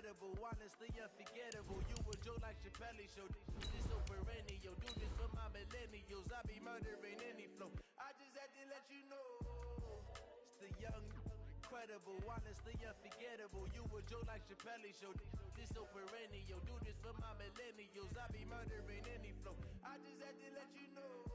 incredible, honestly unforgettable. You a joke like Chappelle Show. This so perennial. Do this for my millennials. I be murdering any flow. I just had to let you know. It's the young, incredible, honestly unforgettable. You a joke like Chappelle Show. This so perennial. Do this for my millennials. I be murdering any flow. I just had to let you know.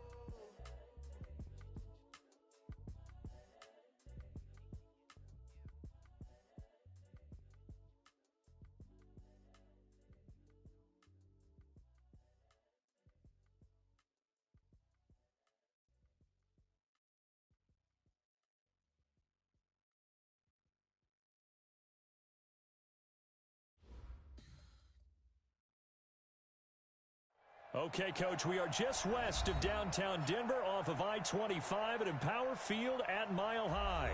Okay, Coach, we are just west of downtown Denver off of I-25 at Empower Field at Mile High.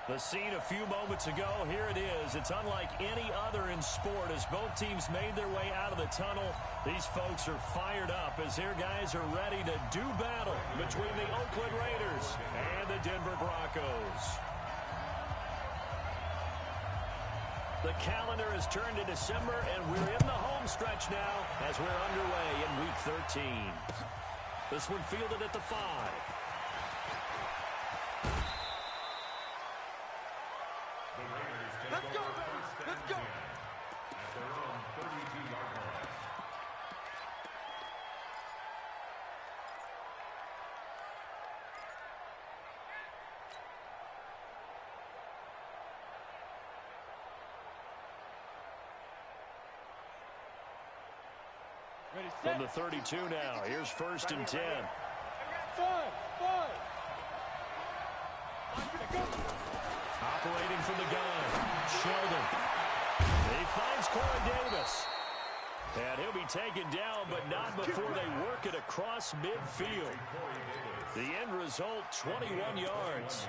The scene a few moments ago, here it is. It's unlike any other in sport as both teams made their way out of the tunnel. These folks are fired up as their guys are ready to do battle between the Oakland Raiders and the Denver Broncos. The calendar has turned to December, and we're in the home stretch now as we're underway in Week 13. This one fielded at the 5. Let's go, baby. Let's go. At their own 32-yard line. From the 32 now, here's 1st and 10. Operating from the gun, Sheldon. He finds Corey Davis. And he'll be taken down, but not before they work it across midfield. The end result, 21 yards.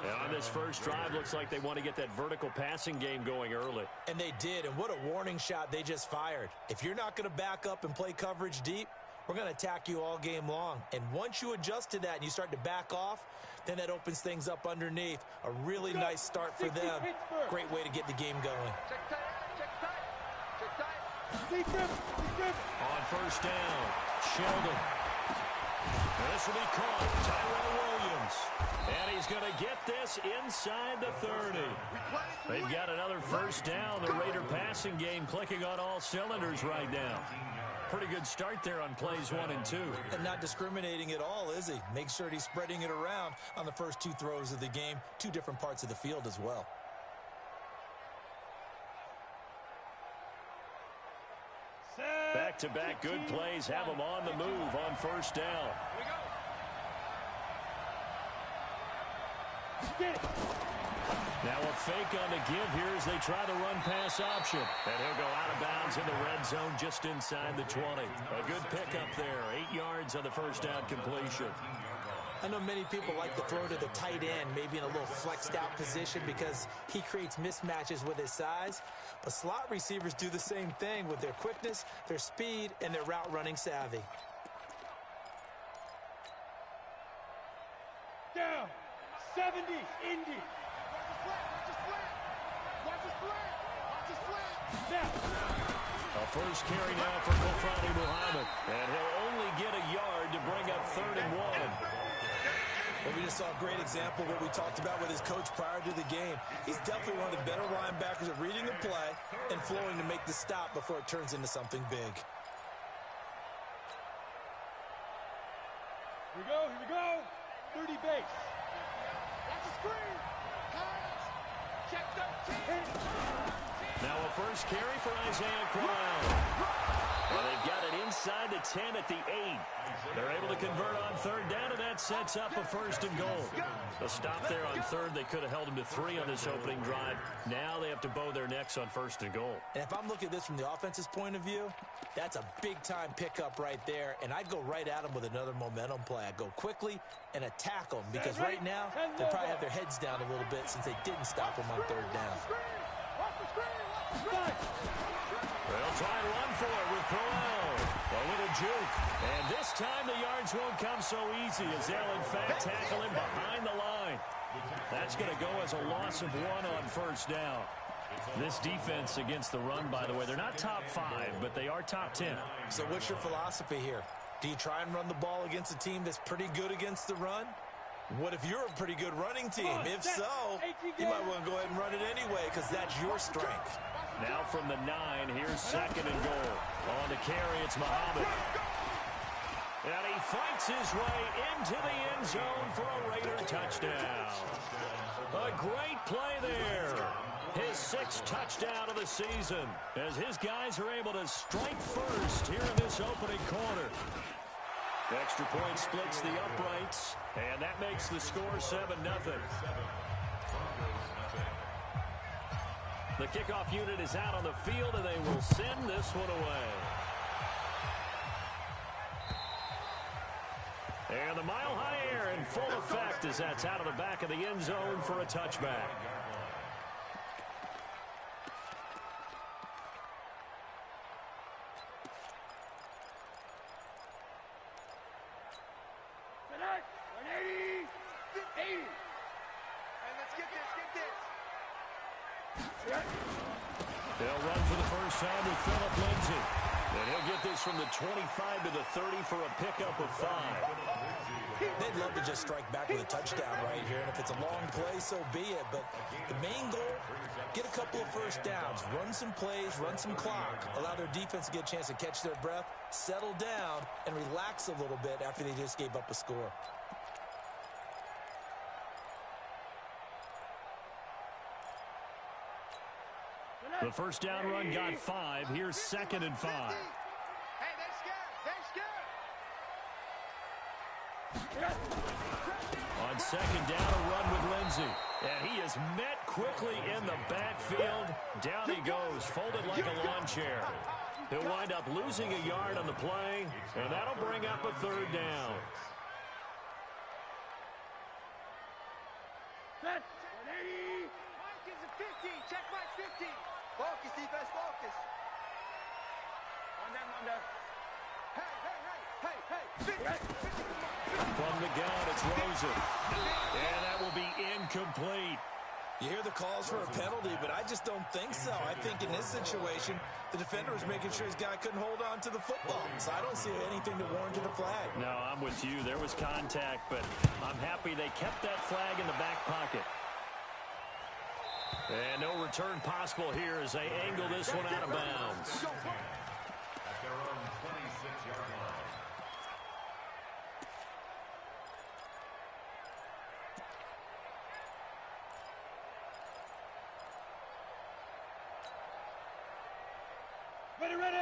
And on this first drive, looks like they want to get that vertical passing game going early. And they did, and what a warning shot they just fired. If you're not going to back up and play coverage deep, we're going to attack you all game long. And once you adjust to that and you start to back off, then that opens things up underneath. A really nice start for them. Great way to get the game going. On first down, Sheldon. This will be caught. Tyrell Williams. And he's going to get this inside the 30. They've got another first down. The Raider passing game clicking on all cylinders right now. Pretty good start there on plays 1 and 2. And not discriminating at all, is he? Make sure he's spreading it around on the first 2 throws of the game. 2 different parts of the field as well. Back-to-back good plays have them on the move on first down. Now a fake on the give here as they try the run-pass option. And he'll go out of bounds in the red zone just inside the 20. A good pickup there. 8 yards on the first down completion. I know many people like to throw to the tight end, maybe in a little flexed out position because he creates mismatches with his size. But slot receivers do the same thing with their quickness, their speed, and their route running savvy. Down. 70. Indy. A first carry now for Kofani Muhammad. And he'll only get a yard to bring up 3rd and 1. Well, we just saw a great example of what we talked about with his coach prior to the game. He's definitely one of the better linebackers at reading the play and flowing to make the stop before it turns into something big. Here we go. 30 base. That's a screen. Check 13. Now a first carry for Isaiah Crowell. Well, they've got it inside the 10 at the 8. They're able to convert on 3rd down, and that sets up a 1st and goal. The stop there on 3rd, they could have held him to 3 on this opening drive. Now they have to bow their necks on 1st and goal. And if I'm looking at this from the offense's point of view, that's a big-time pickup right there, and I'd go right at him with another momentum play. I'd go quickly and attack them because right now they probably have their heads down a little bit since they didn't stop them on 3rd down. They'll try and run for it with Crowell. A little juke. And this time the yards won't come so easy as they'll, in fact, tackle him behind the line. That's going to go as a loss of 1 on 1st down. This defense against the run, by the way, they're not top 5, but they are top 10. So what's your philosophy here? Do you try and run the ball against a team that's pretty good against the run? What if you're a pretty good running team? If so, you might want to go ahead and run it anyway because that's your strength. Now from the 9, here's 2nd and goal. On the carry, it's Muhammad. And he fights his way into the end zone for a Raider touchdown. A great play there. His 6th touchdown of the season as his guys are able to strike first here in this opening quarter. Extra point splits the uprights, and that makes the score 7-0. The kickoff unit is out on the field, and they will send this one away. And the mile-high air in full effect as that's out of the back of the end zone for a touchback. They'll run for the first time with Phillip Lindsay. And he'll get this from the 25 to the 30 for a pickup of 5. They'd love to just strike back with a touchdown right here, and if it's a long play, so be it. But the main goal, get a couple of first downs, run some plays, run some clock, allow their defense to get a chance to catch their breath, settle down, and relax a little bit after they just gave up a score. The first down run got 5. Here's 2nd and 5. Hey, they're scared. On 2nd down, a run with Lindsay. And he is met quickly in the backfield. Down he goes, folded like a lawn chair. He'll wind up losing a yard on the play, and that'll bring up a 3rd down. Set. 180. Mike is a 50. Check Mike 50. Focus, defense, focus. On them. Hey. 50. From the gun, it's Rosen. And that will be incomplete. You hear the calls for a penalty, but I just don't think so. I think in this situation, the defender was making sure his guy couldn't hold on to the football. So I don't see anything to warrant the flag. No, I'm with you. There was contact, but I'm happy they kept that flag in the back pocket. And no return possible here as they angle this one out of bounds. At their own 26-yard line.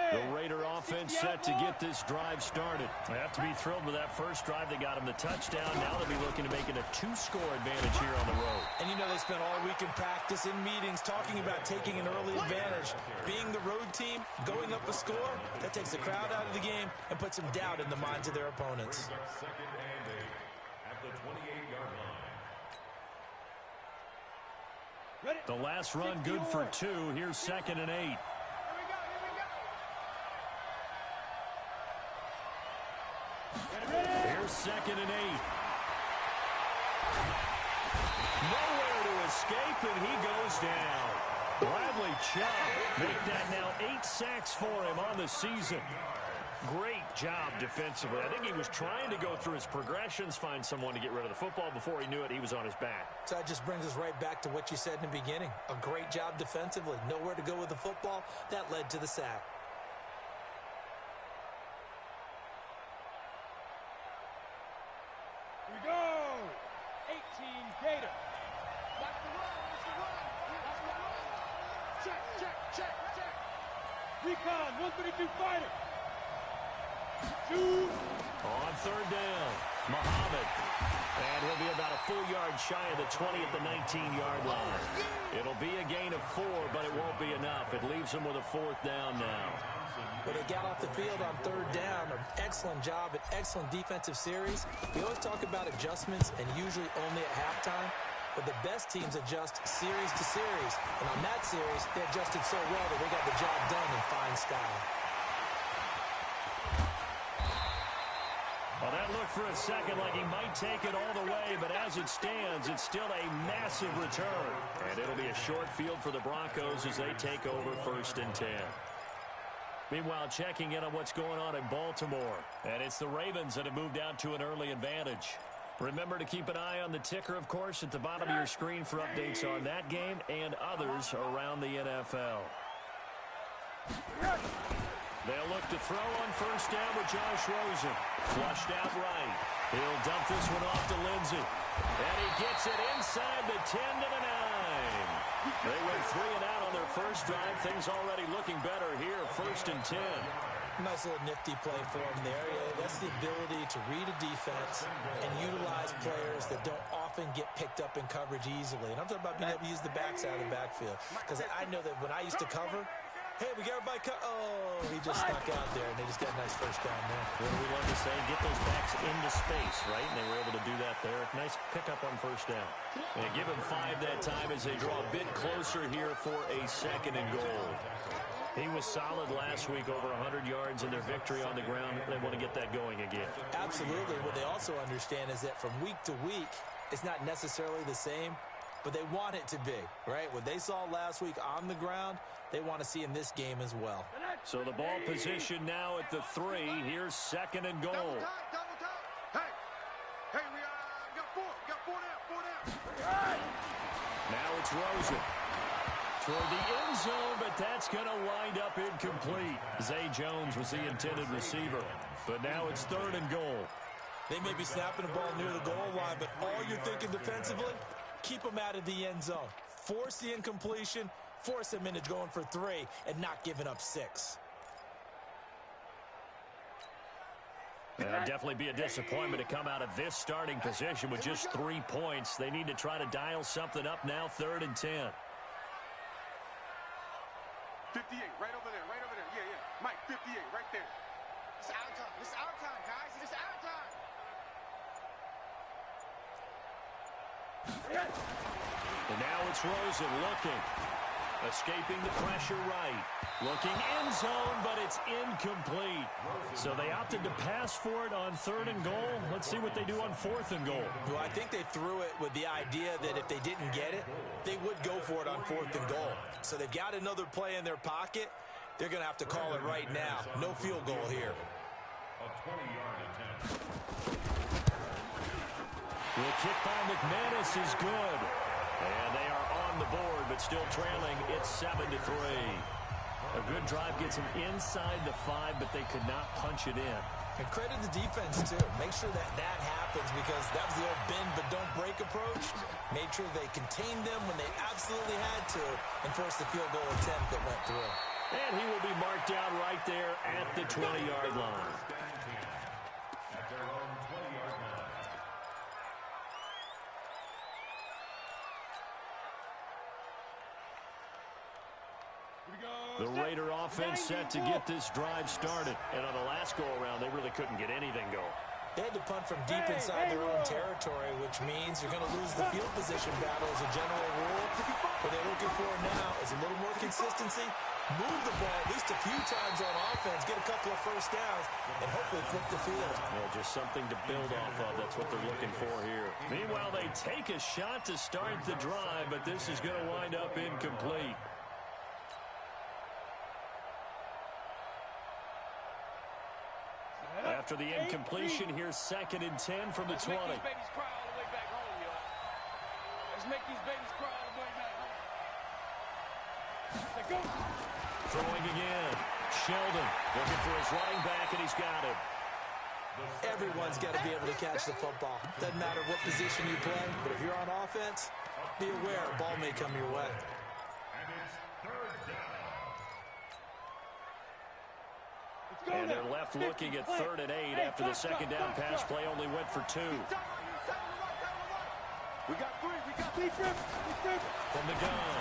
The Raider offense set to get this drive started. They have to be thrilled with that first drive. They got them the touchdown. Now they'll be looking to make it a 2-score advantage here on the road. And you know they spent all week in practice, in meetings, talking about taking an early advantage. Being the road team, going up a score, that takes the crowd out of the game and puts some doubt in the minds of their opponents. 2nd and 8 at the 28-yard line. The last run good for 2. Here's 2nd and 8. Here's 2nd and 8. Nowhere to escape, and he goes down. Bradley Chubb make that now 8 sacks for him on the season. Great job defensively. I think he was trying to go through his progressions, find someone to get rid of the football. Before he knew it, he was on his back. So that just brings us right back to what you said in the beginning. A great job defensively. Nowhere to go with the football. That led to the sack. Here we go. 18 Gator. That's the run. Check. Recon, 132 fighter. Shoot. On 3rd down, Muhammad. And he'll be about a full yard shy of the 20 at the 19-yard line. It'll be a gain of 4, but it won't be enough. It leaves him with a 4th down now. Well, they got off the field on 3rd down. An excellent job, an excellent defensive series. We always talk about adjustments, and usually only at halftime. But the best teams adjust series to series. And on that series, they adjusted so well that they got the job done in fine style. Well, that looked for a second like he might take it all the way, but as it stands, it's still a massive return. And it'll be a short field for the Broncos as they take over 1st and 10. Meanwhile, checking in on what's going on in Baltimore. And it's the Ravens that have moved out to an early advantage. Remember to keep an eye on the ticker, of course, at the bottom of your screen for updates on that game and others around the NFL. They'll look to throw on 1st down with Josh Rosen. Flushed out right. He'll dump this one off to Lindsey. And he gets it inside the 10 to the 9. They went 3 and out on their first drive. Things already looking better here. 1st and 10. Nice little nifty play for him there. That's the ability to read a defense and utilize players that don't often get picked up in coverage easily. And I'm talking about being able to use the backside of the backfield. Because I know that when I used to cover, hey, we got everybody cut. Oh, he just snuck out there, and they just got a nice first down there. What do we love to say? Get those backs into space, right? And they were able to do that there. Nice pickup on 1st down. And give him 5 that time as they draw a bit closer here for a 2nd and goal. He was solid last week, over 100 yards in their victory on the ground. They want to get that going again. Absolutely. What they also understand is that from week to week, it's not necessarily the same, but they want it to be, right? What they saw last week on the ground, they want to see in this game as well. So the ball position now at the 3. Here's 2nd and goal. Double time. Hey, we got 4. We got 4 down. Now it's Rosen. Toward the end zone, but that's going to wind up incomplete. Zay Jones was the intended receiver, but now it's 3rd and goal. They may be snapping the ball near the goal line, but all you're thinking defensively, keep them out of the end zone. Force the incompletion, force them into going for 3, and not giving up 6. That'll definitely be a disappointment to come out of this starting position with just 3 points. They need to try to dial something up now, 3rd and 10. 58, right over there. Yeah. Mike, 58, right there. It's our time. It's our time, guys. It's our time. And now it's Rosen looking. Escaping the pressure right. Looking end zone, but it's incomplete. So they opted to pass for it on 3rd and goal. Let's see what they do on 4th and goal. Well, I think they threw it with the idea that if they didn't get it, they would go for it on 4th and goal. So they've got another play in their pocket. They're going to have to call it right now. No field goal here. A 20-yard attempt. The kick by McManus is good. And they are on the board, but still trailing. It's 7-3. A good drive gets them inside the 5, but they could not punch it in. And credit the defense, too. Make sure that happens, because that was the old bend but don't break approach. Made sure they contained them when they absolutely had to and forced the field goal attempt that went through. And he will be marked down right there at the 20-yard line. At their own 20-yard line. The Raider offense set to get this drive started. And on the last go-around, they really couldn't get anything going. They had to punt from deep inside their own territory, which means you're going to lose the field position battle as a general rule. What they're looking for now is a little more consistency, move the ball at least a few times on offense, get a couple of first downs, and hopefully flip the field. Well, just something to build off of. That's what they're looking for here. Meanwhile, they take a shot to start the drive, but this is going to wind up incomplete. After the incompletion, here's 2nd and 10 from the 20. Let's make these babies cry all the way back home, y'all. Let's make these babies cry all the way back home. Let's go. Throwing again. Sheldon looking for his running back, and he's got it. Everyone's got to be able to catch the football. Doesn't matter what position you play, but if you're on offense, be aware a ball may come your way. And it's 3rd down. And they're left looking at 3rd and 8 after the 2nd down pass play only went for 2. We got 3. From the gun,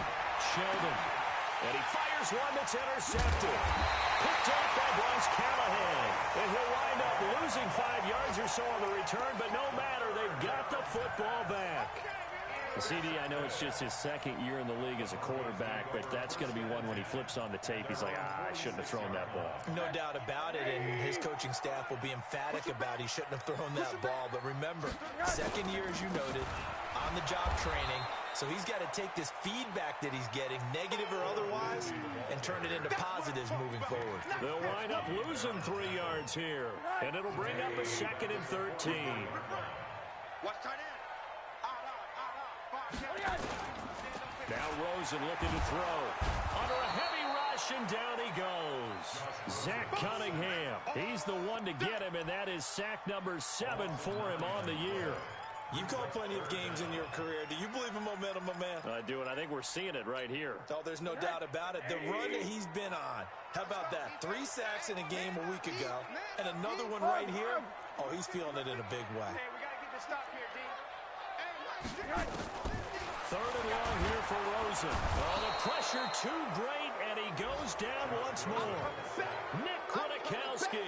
Sheldon. And he fires one that's intercepted. Picked off by Bryce Callahan. And he'll wind up losing 5 yards or so on the return, but no matter, they've got the football back. CD, I know it's just his second year in the league as a quarterback, but that's going to be one when he flips on the tape, he's like, I shouldn't have thrown that ball. No doubt about it, and his coaching staff will be emphatic about he shouldn't have thrown that ball. But remember, second year, as you noted, on-the-job training, so he's got to take this feedback that he's getting, negative or otherwise, and turn it into positives moving forward. They'll wind up losing 3 yards here, and it'll bring up a 2nd and 13. Watch tight end. Now Rosen looking to throw. Under a heavy rush, and down he goes. Zach Cunningham. He's the one to get him, and that is sack number 7 for him on the year. You've called plenty of games in your career. Do you believe in momentum, my man? I do, and I think we're seeing it right here. Oh, there's no doubt about it. The run that he's been on. How about that? 3 sacks in a game a week ago, and another one right here. Oh, he's feeling it in a big way. Hey, we got to get this stop here, D. 3rd and long here for Rosen. Oh, the pressure too great, and he goes down once more. Nick Kwiatkowski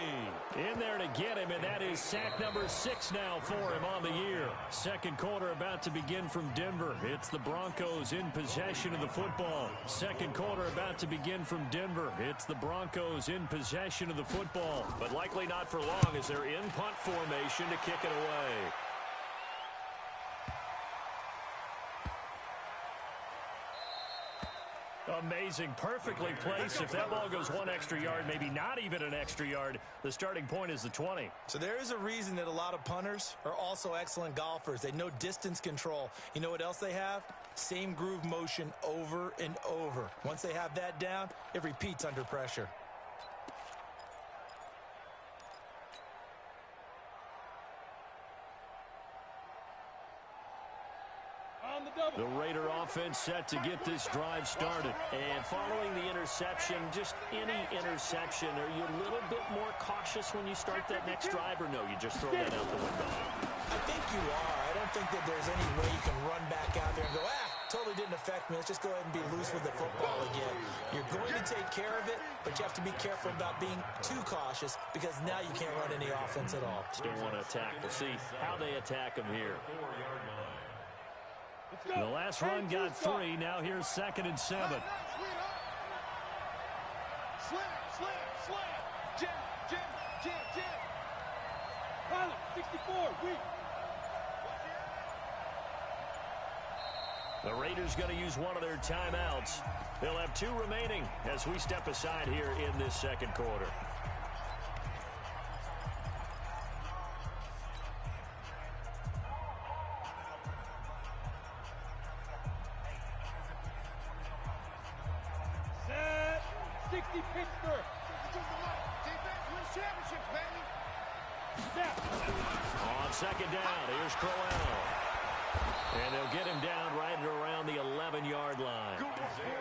in there to get him, and that is sack number 6 now for him on the year. Second quarter about to begin from Denver. It's the Broncos in possession of the football. Second quarter about to begin from Denver. It's the Broncos in possession of the football, but likely not for long as they're in punt formation to kick it away. Amazing, perfectly placed. If that ball goes 1 extra yard, maybe not even an extra yard, the starting point is the 20. So there is a reason that a lot of punters are also excellent golfers. They know distance control. You know what else they have? Same groove motion over and over. Once they have that down, it repeats under pressure. The Raider offense set to get this drive started. And following the interception, just any interception, are you a little bit more cautious when you start that next drive, or no, you just throw that out the window? I think you are. I don't think that there's any way you can run back out there and go, totally didn't affect me. Let's just go ahead and be loose with the football again. You're going to take care of it, but you have to be careful about being too cautious because now you can't run any offense at all. Still want to attack. We'll see how they attack him here. The last run got 3. Now here's 2nd and 7. Slam, slam, slam. Jam, jam, jam, jam. Follow, 64, weak. The Raiders going to use one of their timeouts. They'll have 2 remaining as we step aside here in this second quarter. Pittsburgh. Defense wins championships, baby. On 2nd down, here's Crowell. And they'll get him down right around the 11-yard line.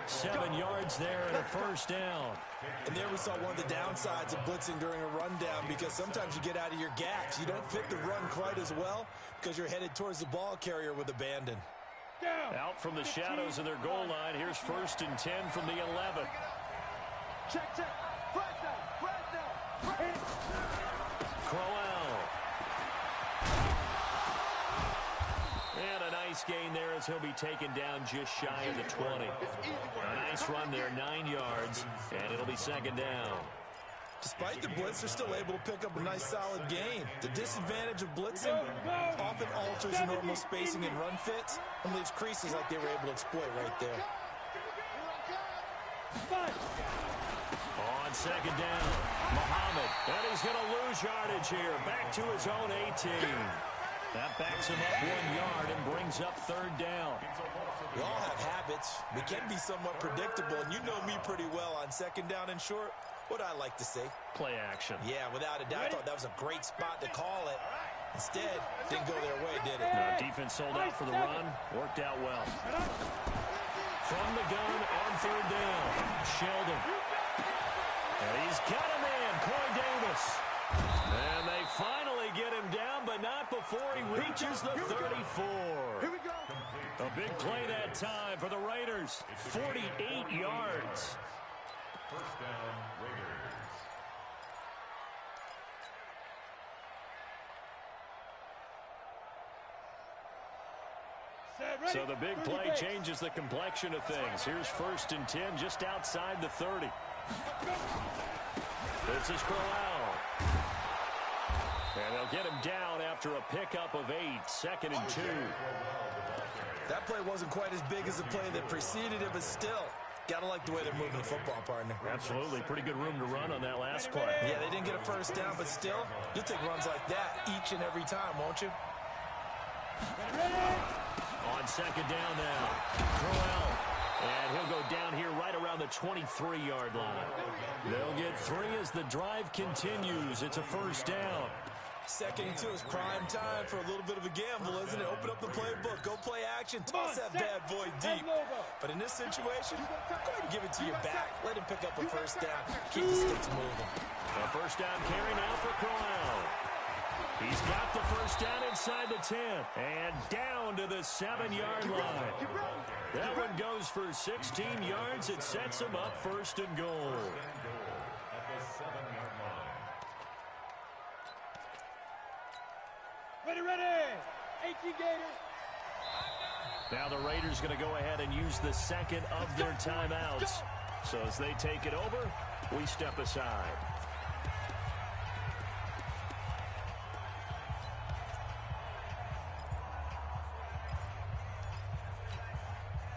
7 yards there and a 1st down. And there we saw one of the downsides of blitzing during a rundown because sometimes you get out of your gaps. You don't fit the run quite as well because you're headed towards the ball carrier with abandon. Out from the shadows of their goal line, here's 1st and 10 from the 11. Check, check. Flag down. Crowell. And a nice gain there as he'll be taken down just shy of the 20. A nice run there, 9 yards, and it'll be 2nd down. Despite the blitz, they're still able to pick up a nice solid gain. The disadvantage of blitzing often alters the normal spacing and run fits and leaves creases like they were able to exploit right there. On 2nd down, Muhammad, and he's going to lose yardage here. Back to his own 18. That backs him up 1 yard and brings up 3rd down. We all have habits. We can be somewhat predictable, and you know me pretty well on 2nd down and short. What I like to say? Play action. Yeah, without a doubt, I thought that was a great spot to call it. Instead, didn't go their way, did it? No, defense sold out for the run. Worked out well. From the gun on 3rd down, Sheldon. And he's got him in, Corey Davis. And they finally get him down, but not before he reaches the 34. Here we go. A big play that time for the Raiders. 48 yards. 1st down, Raiders. Set. So the big play changes the complexion of things. Here's 1st and 10 just outside the 30. This is Crowell. And they'll get him down after a pickup of 8. 2nd and 2. That play wasn't quite as big as the play that preceded it, but still, got to like the way they're moving the football, partner. Absolutely. Pretty good room to run on that last play. Yeah, they didn't get a first down, but still, you'll take runs like that each and every time, won't you? On 2nd down now, Crowell. And he'll go down here right around the 23-yard line. They'll get 3 as the drive continues. It's a 1st down. 2nd and 2 is prime time for a little bit of a gamble, isn't it? Open up the playbook, go play action, toss that bad boy deep. But in this situation, go ahead and give it to your back. Let him pick up a 1st down. Keep the sticks moving. A 1st down carry now for Crowell. He's got the 1st down inside the 10. And down to the 7-yard line. That one goes for 16 yards. It sets him up 1st and goal. Ready. 18 Gators. Now the Raiders going to go ahead and use the 2nd of their timeouts. So as they take it over, we step aside.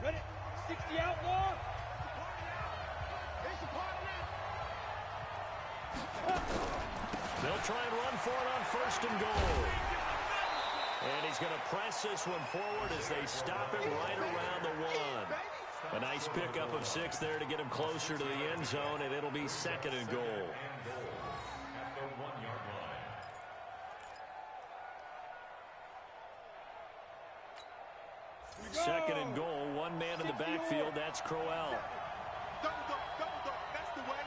Ready. 60 outlaw. They'll try and run for it on 1st and goal. And he's going to press this one forward as they stop him right around the 1. A nice pickup of 6 there to get him closer to the end zone, and it'll be 2nd and goal. Second and goal, 1 man in the backfield, that's Crowell. Double dog, that's the way.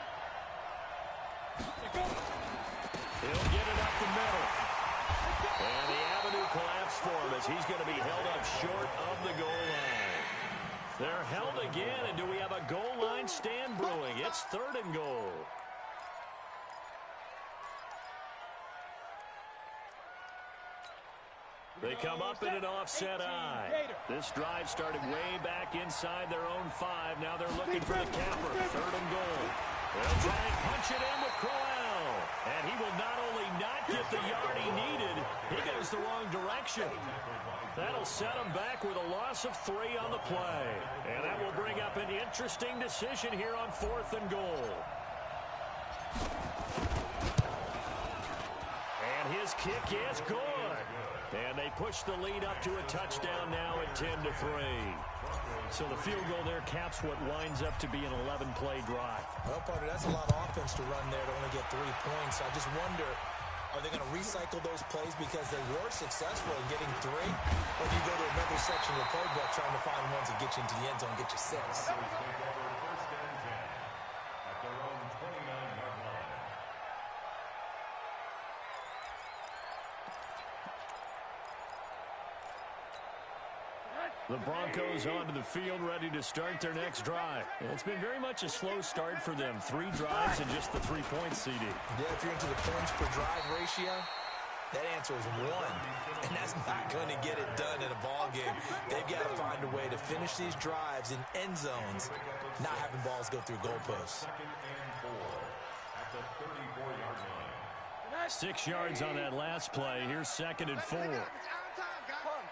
He'll get it up the middle. And the avenue collapsed for him as he's going to be held up short of the goal line. They're held again, and do we have a goal line stand brewing? It's 3rd and goal. They come up in an offset eye. This drive started way back inside their own 5. Now they're looking for the capper. 3rd and goal. They'll try and punch it in with Crowell. And he will not only not get the yard he needed, he goes the wrong direction. That'll set him back with a loss of 3 on the play. And that will bring up an interesting decision here on 4th and goal. And his kick is good. And they push the lead up to a touchdown now at 10-3. So the field goal there caps what winds up to be an 11-play drive. Well, partner, that's a lot of offense to run there to only get 3 points. I just wonder, are they going to recycle those plays because they were successful in getting 3? Or do you go to another section of the playbook trying to find ones that get you into the end zone and get you 6? The Broncos onto the field, ready to start their next drive. It's been very much a slow start for them. 3 drives and just the 3 points, CD. Yeah, if you're into the points per drive ratio, that answer is 1. And that's not going to get it done in a ball game. They've got to find a way to finish these drives in end zones, not having balls go through goalposts. 6 yards on that last play. Here's 2nd and 4.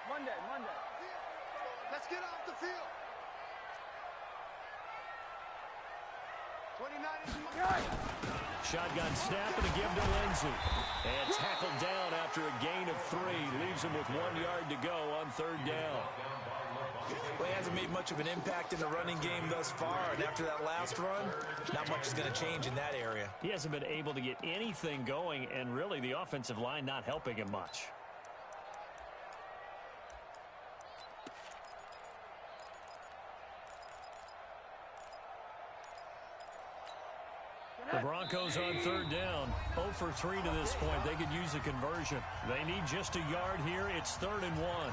Monday. Let's get off the field. 29. Shotgun snap and a give to Lindsey. And tackled down after a gain of 3. Leaves him with 1 yard to go on 3rd down. Well, he hasn't made much of an impact in the running game thus far, and after that last run, not much is going to change in that area. He hasn't been able to get anything going, and really the offensive line not helping him much. The Broncos on 3rd down, 0 for 3 to this point. They could use a conversion. They need just a yard here. It's 3rd and 1.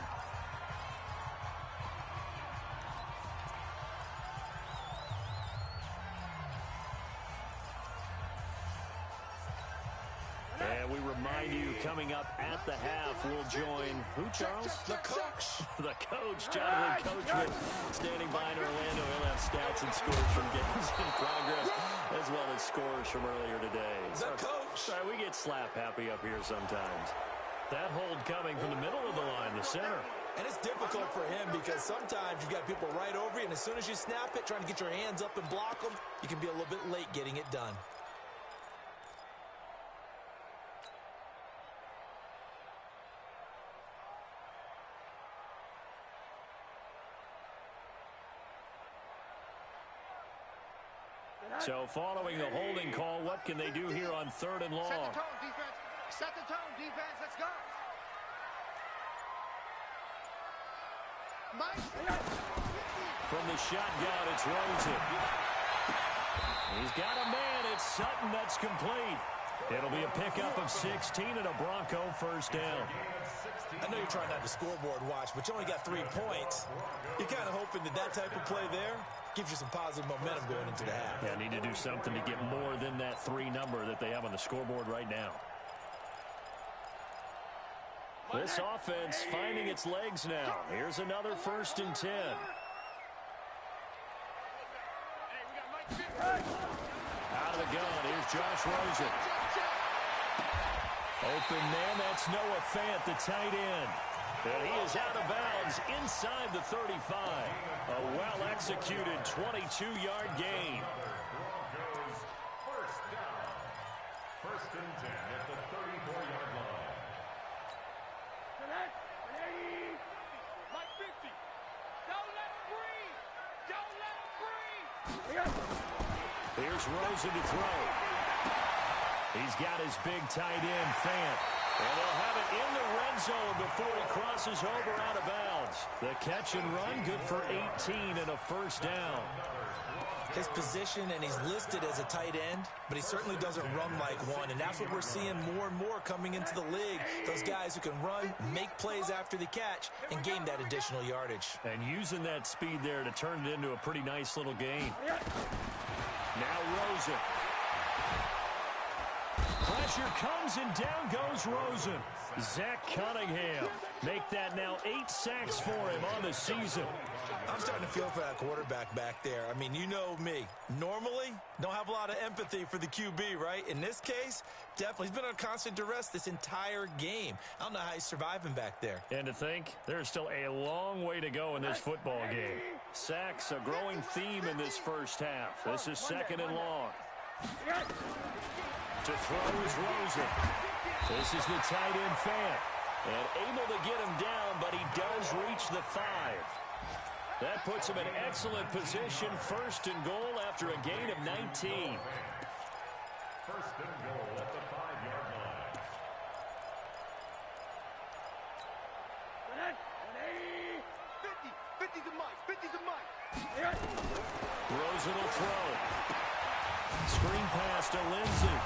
And And we remind you, coming up at the half, we'll join who, Charles? The coach. The coach, Jonathan Coachman, standing by in Orlando. He'll have stats and scores from games in progress, as well as scores from earlier today. The coach. Sorry, we get slap happy up here sometimes. That hold coming from the middle of the line, the center. And it's difficult for him because sometimes you've got people right over you, and as soon as you snap it, trying to get your hands up and block them, you can be a little bit late getting it done. So following the holding call, what can they do here on 3rd and long? Set the tone, defense. Set the tone, defense. Let's go. From the shotgun, it's Rosen. He's got a man. It's Sutton. That's complete. It'll be a pickup of 16 and a Bronco first down. I know you're trying not to scoreboard watch, but you only got 3 points. You're kind of hoping that that type of play there gives you some positive momentum going into the half. Yeah, need to do something to get more than that 3 number that they have on the scoreboard right now. This offense finding its legs now. Here's another 1st and 10. Out of the gun, here's Josh Rosen. Open man, that's Noah Fant, the tight end. And he is out of bounds inside the 35. A well-executed 22-yard gain. Broncos first down. 1st and 10 at the 34-yard line. Mike 50. Don't let him breathe. Don't let him breathe. Here's Rosen to throw. He's got his big tight end, Fant. And they'll have it in the red zone before he crosses over out of bounds. The catch and run, good for 18 and a first down. His position, and he's listed as a tight end, but he certainly doesn't run like one, and that's what we're seeing more and more coming into the league. Those guys who can run, make plays after the catch, and gain that additional yardage. And using that speed there to turn it into a pretty nice little gain. Now Rosen. Pressure comes, and down goes Rosen. Zach Cunningham. Make that now 8 sacks for him on the season. I'm starting to feel for that quarterback back there. I mean, you know me. Normally, don't have a lot of empathy for the QB, right? In this case, definitely. He's been on constant duress this entire game. I don't know how he's surviving back there. And to think, there's still a long way to go in this football game. Sacks, a growing theme in this first half. This is 2nd and long. To throw is Rosen. This is the tight end, Fant. And able to get him down, but he does reach the 5. That puts him in excellent position, 1st and goal after a gain of 19. 1st and goal at the 5-yard line. Rosen will throw. Screen pass to Lindsey.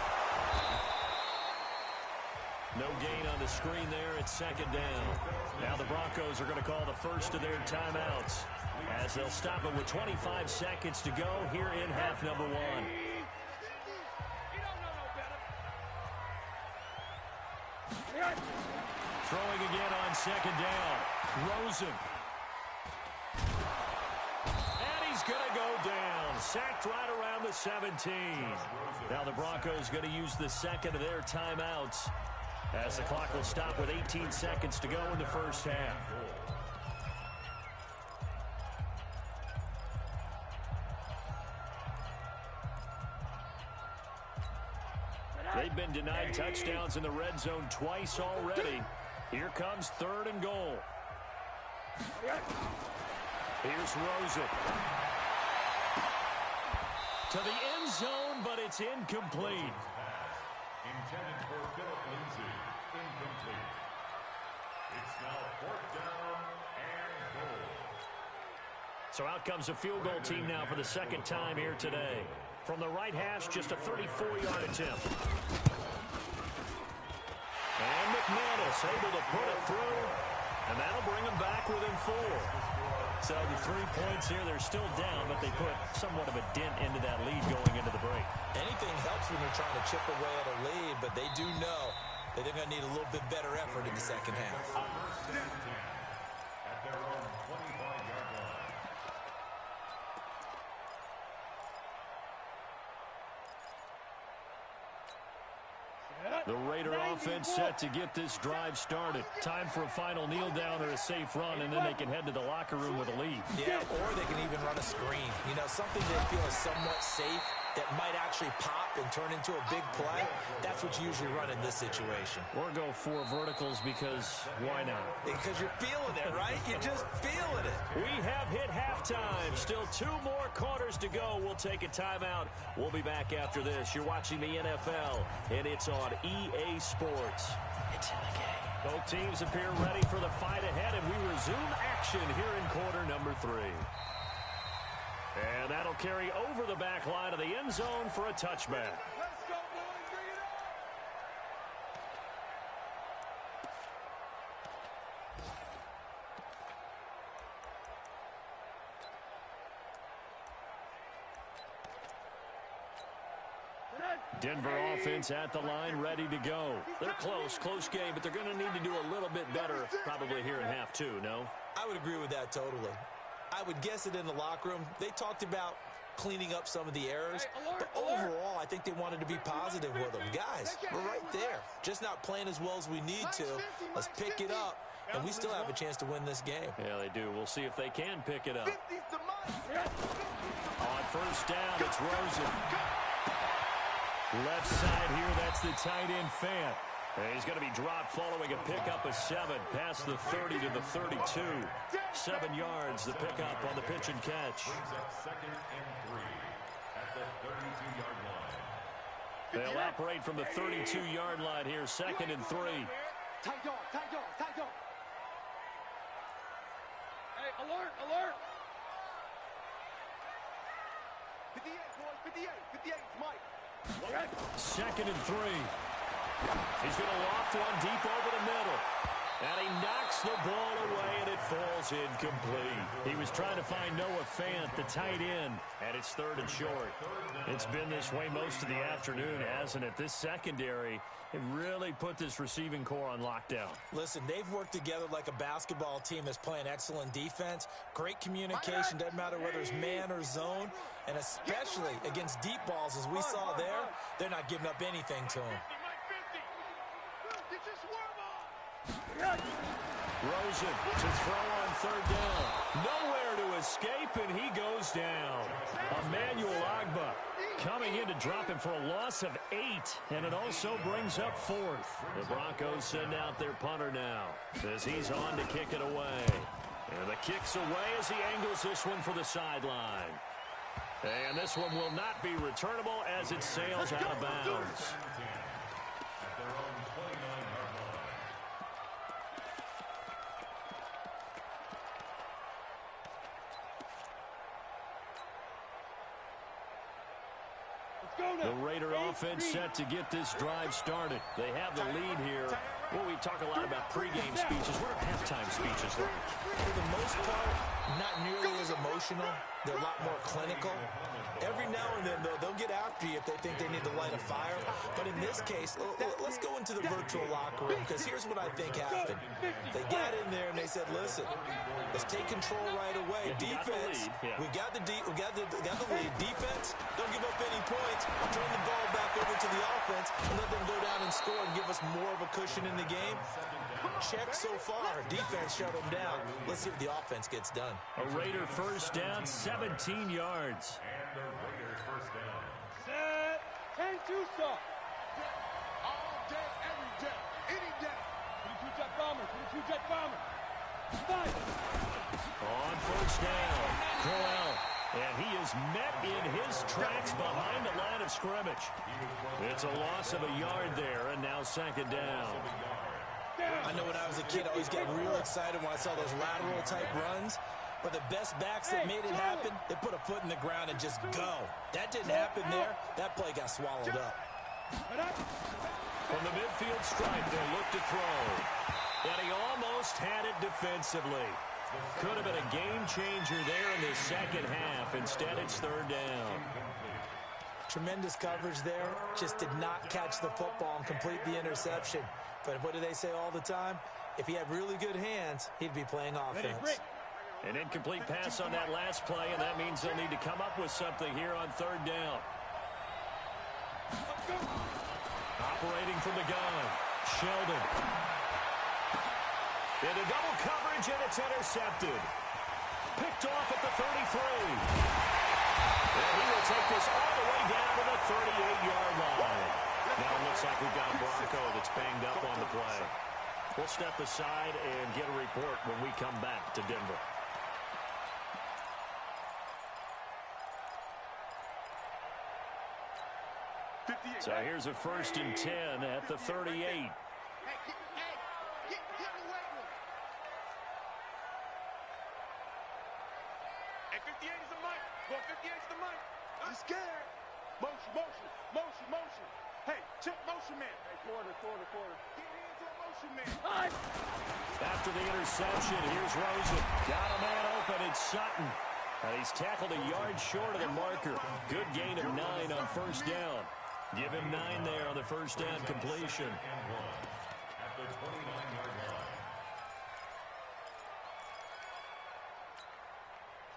No gain on the screen there. It's 2nd down. Now the Broncos are going to call the first of their timeouts as they'll stop it with 25 seconds to go here in half number 1. Throwing again on 2nd down. Rosen. And he's going to go down. Sacked right around the 17. Now the Broncos going to use the 2nd of their timeouts as the clock will stop with 18 seconds to go in the first half. They've been denied touchdowns in the red zone twice already. Here comes 3rd and goal. Here's Rosen. To the end zone, but it's incomplete. Intended for Philip Lindsay. Incomplete. It's now 4th down and goal. So out comes a field goal team now for the 2nd time here today. From the right hash, just a 34-yard attempt. And McManus able to put it through, and that'll bring them back within 4. So the 3 points here, they're still down, but they put somewhat of a dent into that lead going into the break. Anything helps when they're trying to chip away at a lead, but they do know that they're going to need a little bit better effort in the second half. First and 10 at their own 25-yard line. The Raider offense set to get this drive started. Time for a final kneel down or a safe run, and then they can head to the locker room with a lead. Yeah, or they can even run a screen. You know, something they feel is somewhat safe that might actually pop and turn into a big play. That's what you usually run in this situation. Or go 4 verticals because why not? Because you're feeling it, right? You're just feeling it. We have hit halftime. Still 2 more quarters to go. We'll take a timeout. We'll be back after this. You're watching the NFL, and it's on EA Sports. It's in the game. Both teams appear ready for the fight ahead, and we resume action here in quarter number 3. And that'll carry over the back line of the end zone for a touchback. Let's go, boys. Bring it on. Denver offense at the line, ready to go. They're close game, but they're going to need to do a little bit better probably here in half 2, no? I would agree with that totally. I would guess it in the locker room. They talked about cleaning up some of the errors, but overall, I think they wanted to be positive with them. Guys, we're right there. Just not playing as well as we need to. Let's pick it up, and we still have a chance to win this game. Yeah, they do. We'll see if they can pick it up. 50's the money. On first down, it's Rosen. Left side here, that's the tight end Fant. And he's going to be dropped following a pickup of 7 past the 30 to the 32. 7 yards, the pickup on the pitch and catch. Brings up 2nd and 3 at the 32-yard line. They'll operate from the 32-yard line here, 2nd and 3. Tight dog, tight dog, tight dog. Hey, alert, alert. 58, boys, 58, 58, Mike. 2nd and 3. He's going to loft one deep over the middle. And he knocks the ball away, and it falls incomplete. He was trying to find Noah Fant, the tight end, and it's 3rd and short. It's been this way most of the afternoon, hasn't it? This secondary, it really put this receiving core on lockdown. Listen, they've worked together like a basketball team that's playing excellent defense, great communication, doesn't matter whether it's man or zone, and especially against deep balls, as we saw there, they're not giving up anything to them. Rosen to throw on 3rd down. Nowhere to escape, and he goes down. Emmanuel Agba coming in to drop him for a loss of 8, and it also brings up 4th. The Broncos send out their punter now as he's on to kick it away. And the kick's away as he angles this one for the sideline. And this one will not be returnable as it sails out of bounds. At their own 29-yard line. The Raider offense set to get this drive started. They have the lead here. Well, we talk a lot about pregame speeches. What are halftime speeches like? For the most part, not nearly as emotional. They're a lot more clinical. Every now and then, though, they'll get after you if they think they need to light a fire. But in this case, let's go into the virtual locker room, because here's what I think happened. They got in there and they said, listen, let's take control right away. Defense, we got the lead. Defense, don't give up any points. Turn the ball back over to the offense and let them go down and score and give us more of a cushion in the game. Check so far. Defense shut them down. Let's see what the offense gets done. A Raider first down, 17 yards. And the Raiders first down. Set. 10-2 stop. All day, every day, any day. 22 jet bomber, 22 jet bomber. Fight. On first down, Crowell. And he is met in his tracks behind the line of scrimmage. It's a loss of a yard there, and now 2nd down. I know when I was a kid, I always got real excited when I saw those lateral-type runs. But the best backs that made it happen, they put a foot in the ground and just go. That didn't happen there. That play got swallowed up. From the midfield stripe, they look to throw. And he almost had it defensively. Could have been a game changer there in the second half. Instead, it's 3rd down. tremendous coverage there. Just did not catch the football and complete the interception. But what do they say all the time? If he had really good hands, he'd be playing offense. An incomplete pass on that last play, and that means they'll need to come up with something here on third down. Operating from the gun, Sheldon. Into double coverage, and it's intercepted. Picked off at the 33. And he will take this all the way down to the 38-yard line. Now it looks like we've got a Bronco that's banged up on the play. We'll step aside and get a report when we come back to Denver. So here's a 1st and 10 at the 38. Hey, Hey, 58 is the mic. Go 58 is the mic. I'm scared. Motion. Hey, check motion man. Hey, quarter. Get into a motion man. After the interception, here's Rosen. Got a man open. It's Sutton. And he's tackled a yard short of the marker. Good gain of 9 on 1st down. Give him 9 there on the 1st down completion. At the 29-yard line.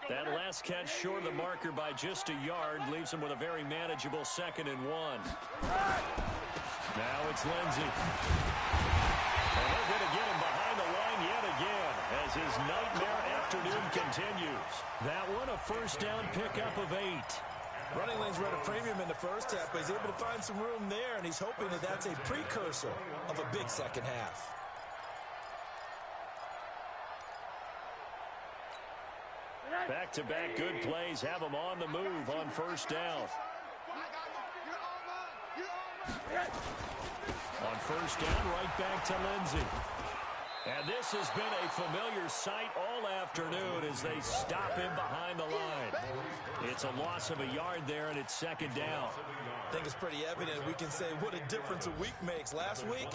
That last catch short of the marker by just a yard leaves him with a very manageable 2nd and 1. Now it's Lindsey. And they're going to get him behind the line yet again as his nightmare afternoon continues. That one a 1st down pickup of 8. Running lanes were at a premium in the first half, but he's able to find some room there, and he's hoping that that's a precursor of a big second half. Back-to-back good plays have him on the move on 1st down. On 1st down, right back to Lindsey. And this has been a familiar sight all afternoon as they stop him behind the line. It's a loss of a yard there, and it's 2nd down. I think it's pretty evident. We can say what a difference a week makes. Last week,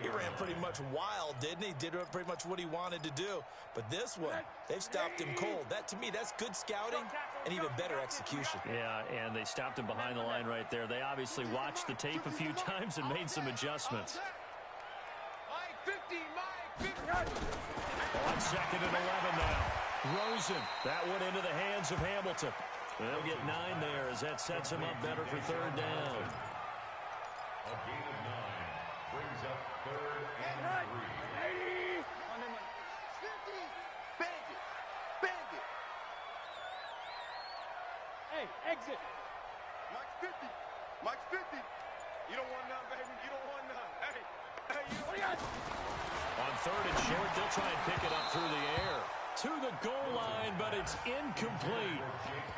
he ran pretty much wild, didn't he? Did pretty much what he wanted to do. But this one, they've stopped him cold. That, to me, that's good scouting and even better execution. Yeah, and they stopped him behind the line right there. They obviously watched the tape a few times and made some adjustments. On 2nd and 11 now. Rosen. That one into the hands of Hamilton. They'll get 9 there as that sets him up better for 3rd down. A gain of 9 brings up 3rd and 3. Bang it. Hey, exit. Mike's 50. You don't want none, baby. You don't want none. Hey, what do you got? On 3rd and short, they'll try and pick it up through the air. To the goal line, but it's incomplete.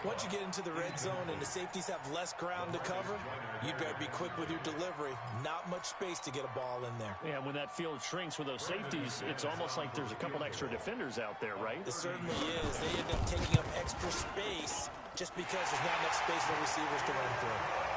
Once you get into the red zone and the safeties have less ground to cover, you better be quick with your delivery. Not much space to get a ball in there. Yeah, when that field shrinks with those safeties, it's almost like there's a couple extra defenders out there, right? It certainly is. They end up taking up extra space just because there's not enough space for receivers to run through.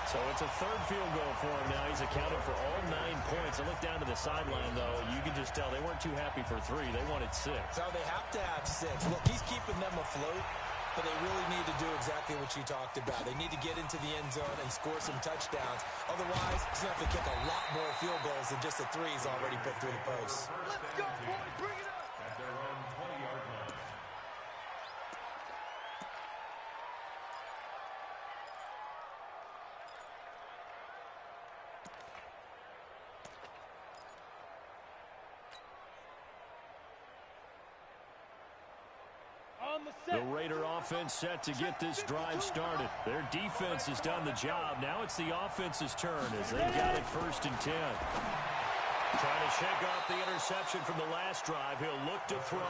So it's a 3rd field goal for him now. He's accounted for all 9 points. I look down to the sideline, though. You can just tell they weren't too happy for 3. They wanted 6. So they have to have 6. Look, he's keeping them afloat, but they really need to do exactly what you talked about. They need to get into the end zone and score some touchdowns. Otherwise, he's going to have to kick a lot more field goals than just the 3 he's already put through the post. Let's go, boys. Bring it up. At their own 20-yard line. The Raider offense set to get this drive started. Their defense has done the job. Now it's the offense's turn as they've got it 1st and 10. Trying to shake off the interception from the last drive. He'll look to throw.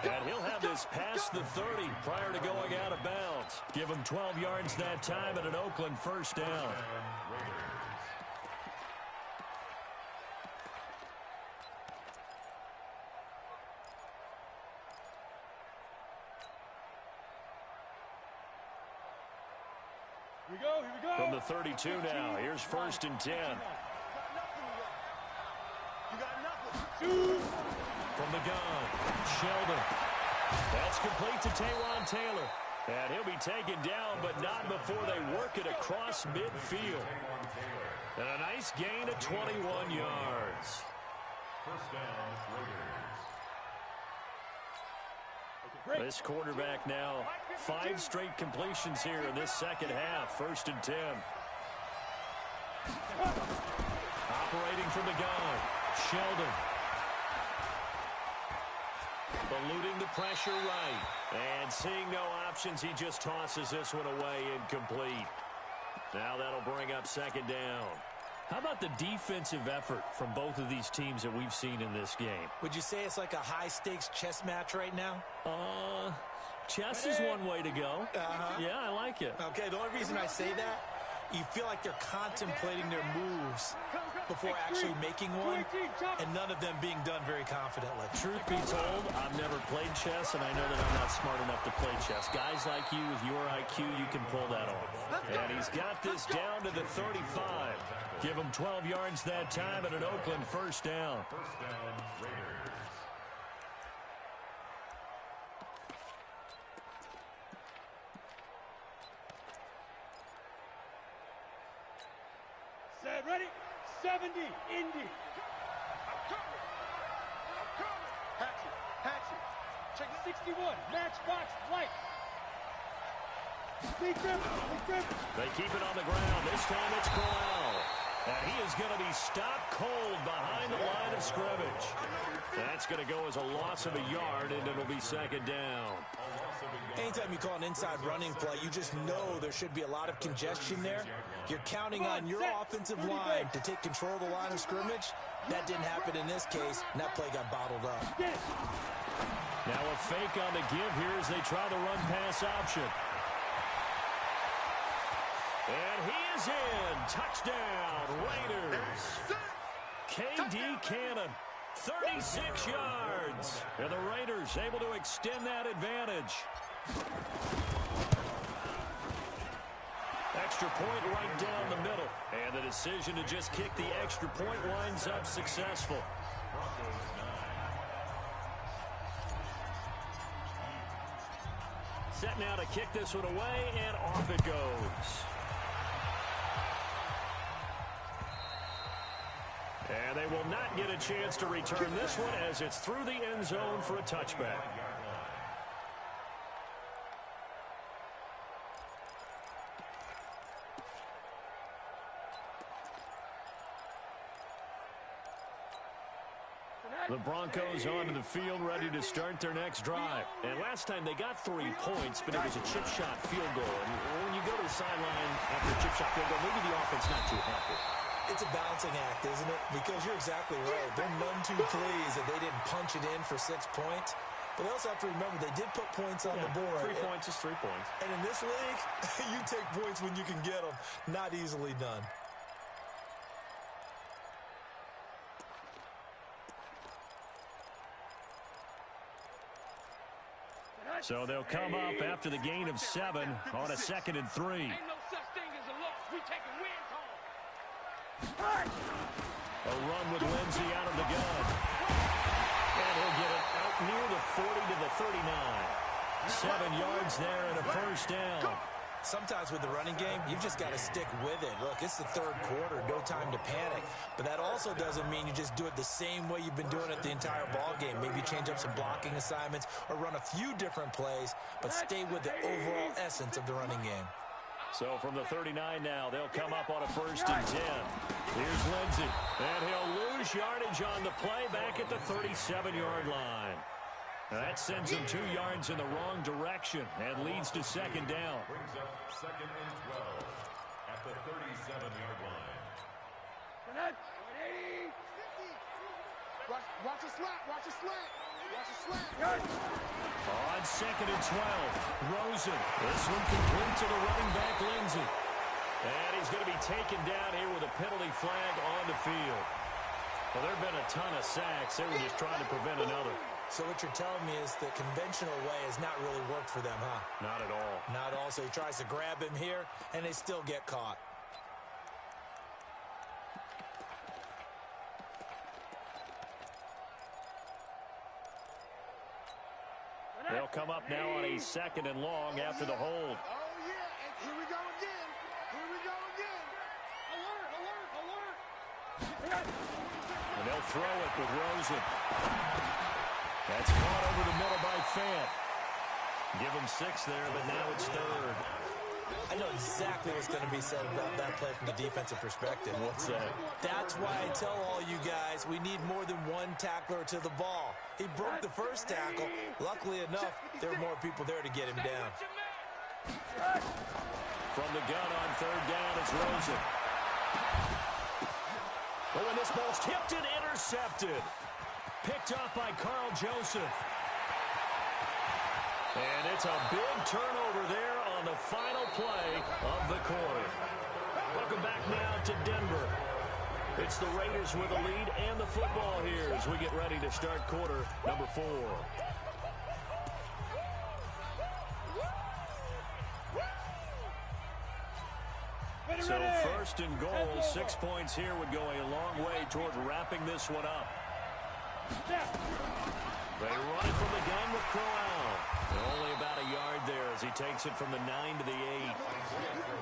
And he'll have this past the 30 prior to going out of bounds. Give him 12 yards that time at an Oakland 1st down. Here we go. From the 32 now, here's 1st and 10. You got nothing. From the gun, Sheldon. That's complete to Taywan Taylor. And he'll be taken down, but not before they work it across midfield. And a nice gain of 21 yards. First down, Raiders. This quarterback now 5 straight completions here in this second half. 1st and 10. Operating from the gun, Sheldon. Eluding the pressure right. And seeing no options, he just tosses this one away incomplete. Now that'll bring up 2nd down. How about the defensive effort from both of these teams that we've seen in this game? Would you say it's like a high-stakes chess match right now? Chess is one way to go. Yeah, I like it. Okay, the only reason I say that, you feel like they're contemplating their moves before actually making one, and none of them being done very confidently. Truth be told, I've never played chess, and I know that I'm not smart enough to play chess. Guys like you with your IQ, you can pull that off. And he's got this down to the 35. Give him 12 yards that time and an Oakland 1st down. First down, Raiders. Set, ready? 70, Indy. I'm coming. Hatchet, Hatchet. Check 61, matchbox, light. Big grip. They keep it on the ground. This time it's Corral. And he is going to be stopped cold behind the line of scrimmage. That's going to go as a loss of a yard, and it'll be 2nd down. Anytime you call an inside running play, you just know there should be a lot of congestion there. You're counting on your offensive line to take control of the line of scrimmage. That didn't happen in this case, and that play got bottled up. Now a fake on the give here as they try the run-pass option. And he is in. Touchdown, Raiders. KD Cannon, 36 yards. And the Raiders able to extend that advantage. Extra point right down the middle. And the decision to just kick the extra point winds up successful. Set now to kick this one away, and off it goes. And they will not get a chance to return this one as it's through the end zone for a touchback. The Broncos onto the field, ready to start their next drive. And last time they got 3 points, but it was a chip shot field goal. And when you go to the sideline after a chip shot field goal, maybe the offense not too happy. It's a balancing act, isn't it? Because you're exactly right. They're none too pleased that they didn't punch it in for 6 points. But they also have to remember they did put points on the board. 3 points is 3 points. And in this league, you take points when you can get them. Not easily done. So they'll come up after the gain of 7 on a 2nd and 3. Ain't no such thing as a loss. We taking wins home. A run with Lindsey out of the gun. And he'll get it out near the 40 to the 39. 7 yards there and a 1st down. Sometimes with the running game, you've just got to stick with it. Look, it's the 3rd quarter, no time to panic. But that also doesn't mean you just do it the same way you've been doing it the entire ball game. Maybe change up some blocking assignments or run a few different plays, but stay with the overall essence of the running game. So from the 39 now, they'll come up on a 1st and 10. Here's Lindsey, and he'll lose yardage on the play back at the 37-yard line. That sends him 2 yards in the wrong direction and leads to 2nd down. Brings up 2nd and 12 at the 37-yard line. Watch a slant. Watch a slant. Watch a slant. On 2nd and 12, Rosen. This one complete to the running back, Lindsey. And he's going to be taken down here with a penalty flag on the field. Well, there have been a ton of sacks. They were just trying to prevent another. So what you're telling me is the conventional way has not really worked for them, huh? Not at all. Not all. So he tries to grab him here, and they still get caught. They'll They'll come up now on a 2nd and long after the hold. Oh, yeah, and here we go again. Here we go again. Alert, alert, alert. And they'll throw it with Rosen. That's caught over the middle by Fant. Give him 6 there, but now it's 3rd. I know exactly what's going to be said about that play from the defensive perspective. What's that? That's why I tell all you guys we need more than one tackler to the ball. He broke the first tackle. Luckily enough, there were more people there to get him down. From the gun on 3rd down, it's Rosen. Oh, and this ball's tipped and intercepted. Picked up by Carl Joseph. And it's a big turnover there on the final play of the quarter. Welcome back now to Denver. It's the Raiders with a lead and the football here as we get ready to start quarter number 4. So 1st and goal, 6 points here would go a long way toward wrapping this one up. They run it from the gun with Crowell. Only about a yard there as he takes it from the 9 to the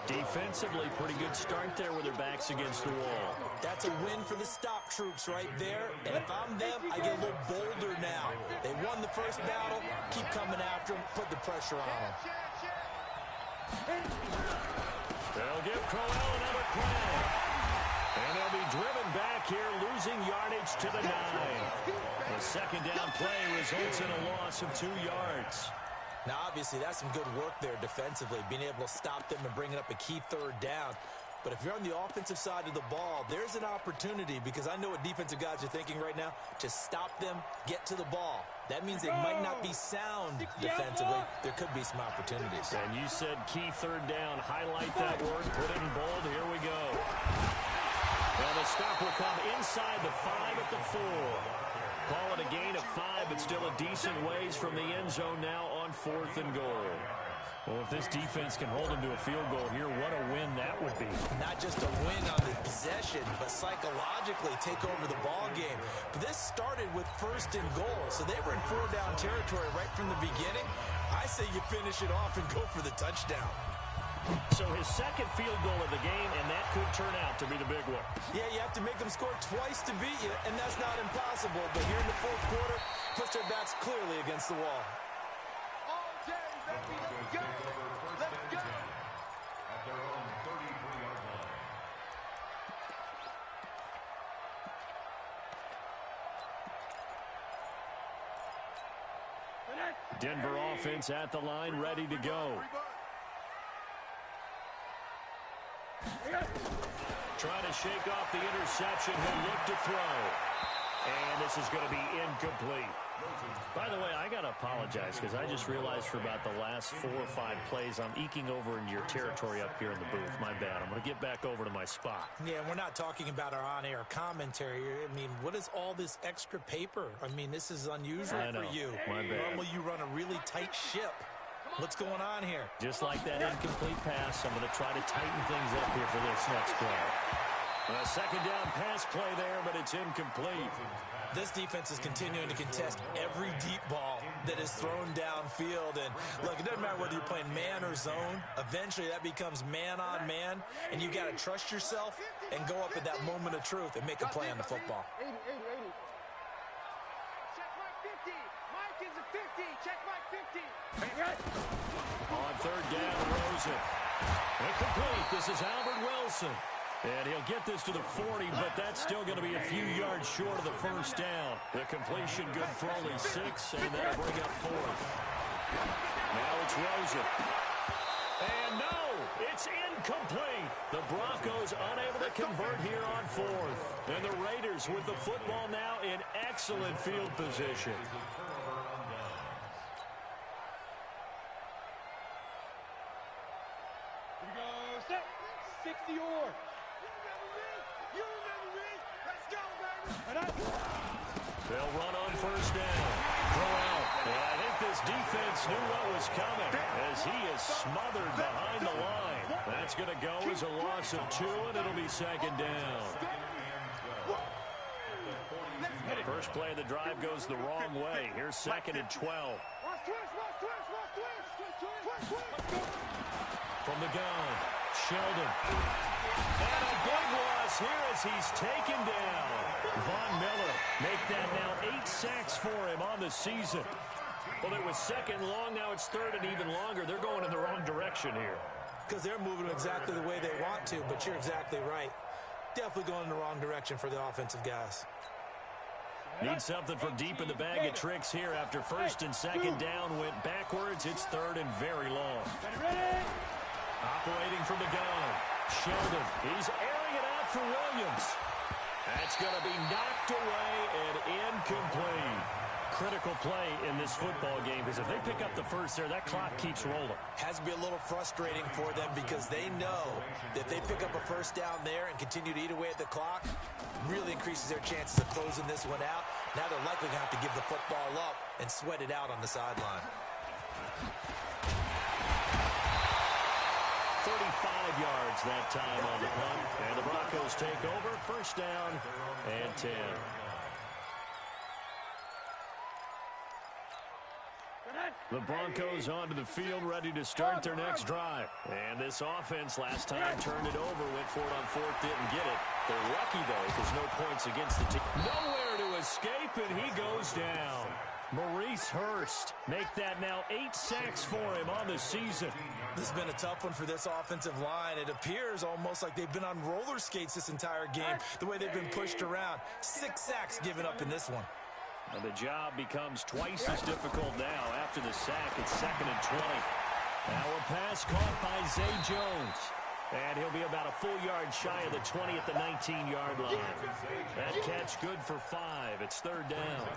8. Defensively, pretty good start there with their backs against the wall. That's a win for the stop troops right there. And if I'm them, I get a little bolder now. They won the first battle. Keep coming after them. Put the pressure on them. They'll give Crowell another cramp. And they'll be driven back here, losing yardage to the 9. The 2nd down play results in a loss of 2 yards. Now, obviously, that's some good work there defensively, being able to stop them and bringing up a key 3rd down. But if you're on the offensive side of the ball, there's an opportunity because I know what defensive guys are thinking right now. Just stop them, get to the ball. That means they might not be sound defensively. There could be some opportunities. And you said key 3rd down. Highlight that word. Put it in bold. Here we go. Well, the stop will come inside the 5 at the 4. Call it a gain of 5, but still a decent ways from the end zone now on 4th and goal. Well, if this defense can hold them to a field goal here, what a win that would be. Not just a win on the possession, but psychologically take over the ball game. But this started with 1st and goal, so they were in 4-down territory right from the beginning. I say you finish it off and go for the touchdown. So his 2nd field goal of the game, and that could turn out to be the big one. Yeah, you have to make them score twice to beat you, and that's not impossible. But here in the 4th quarter, push their backs clearly against the wall. All day, baby, let's go. Let's go. At their own 33-yard line. Denver offense at the line, ready to go. Trying to shake off the interception. He'll look to throw. And this is going to be incomplete. By the way, I got to apologize because I just realized for about the last 4 or 5 plays, I'm eking over into your territory up here in the booth. My bad. I'm going to get back over to my spot. Yeah, we're not talking about our on-air commentary. I mean, what is all this extra paper? I mean, this is unusual for you. My bad. Normally you run a really tight ship. What's going on here? Just like that incomplete pass, I'm going to try to tighten things up here for this next play. A 2nd down pass play there, but it's incomplete. This defense is continuing to contest every deep ball that is thrown downfield. And look, it doesn't matter whether you're playing man or zone. Eventually that becomes man on man, and you got to trust yourself and go up at that moment of truth and make a play on the football. 80, 80, 80. Check Mike 50. Mike is a 50. Check Mike 50. On 3rd down, Rosen. Incomplete. This is Albert Wilson. And he'll get this to the 40, but that's still going to be a few yards short of the 1st down. The completion good for only 6, and that'll bring up 4th. Now it's Rosen. And no, it's incomplete. The Broncos unable to convert here on 4th. And the Raiders with the football now in excellent field position. Here we go. Set. 60 or. You remember me. Let's go, baby. They'll run on 1st down. Throw out. And I think this defense knew what was coming as he is smothered behind the line. That's going to go as a loss of 2, and it'll be 2nd down. First play of the drive goes the wrong way. Here's 2nd and 12. Watch twist, watch twist. From the gun, Sheldon. And a big loss here as he's taken down. Von Miller make that now 8 sacks for him on the season. Well, it was second long, now it's third and even longer. They're going in the wrong direction here. Because they're moving exactly the way they want to, but you're exactly right. Definitely going in the wrong direction for the offensive guys. Need something from deep in the bag of tricks here after first and second down went backwards. It's third and very long. Operating from the gun, Sheldon. He's airing it out for Williams. That's going to be knocked away and incomplete. Critical play in this football game because if they pick up the first there, that clock keeps rolling. Has to be a little frustrating for them because they know that if they pick up a first down there and continue to eat away at the clock, really increases their chances of closing this one out. Now they're likely going to have to give the football up and sweat it out on the sideline. 35 yards that time on the punt. And the Broncos take over. First down and 10. The Broncos onto the field, ready to start their next drive. And this offense last time turned it over, went for it on fourth, didn't get it. They're lucky, though, because no points against the team. Nowhere to escape, and he goes down. Maurice Hurst make that now 8 sacks for him on the season. This has been a tough one for this offensive line. It appears almost like they've been on roller skates this entire game, the way they've been pushed around. 6 sacks given up in this one. And the job becomes twice as difficult now after the sack. It's second and 20. Now a pass caught by Zay Jones. And he'll be about a full yard shy of the 20 at the 19-yard line. That catch good for 5. It's third down.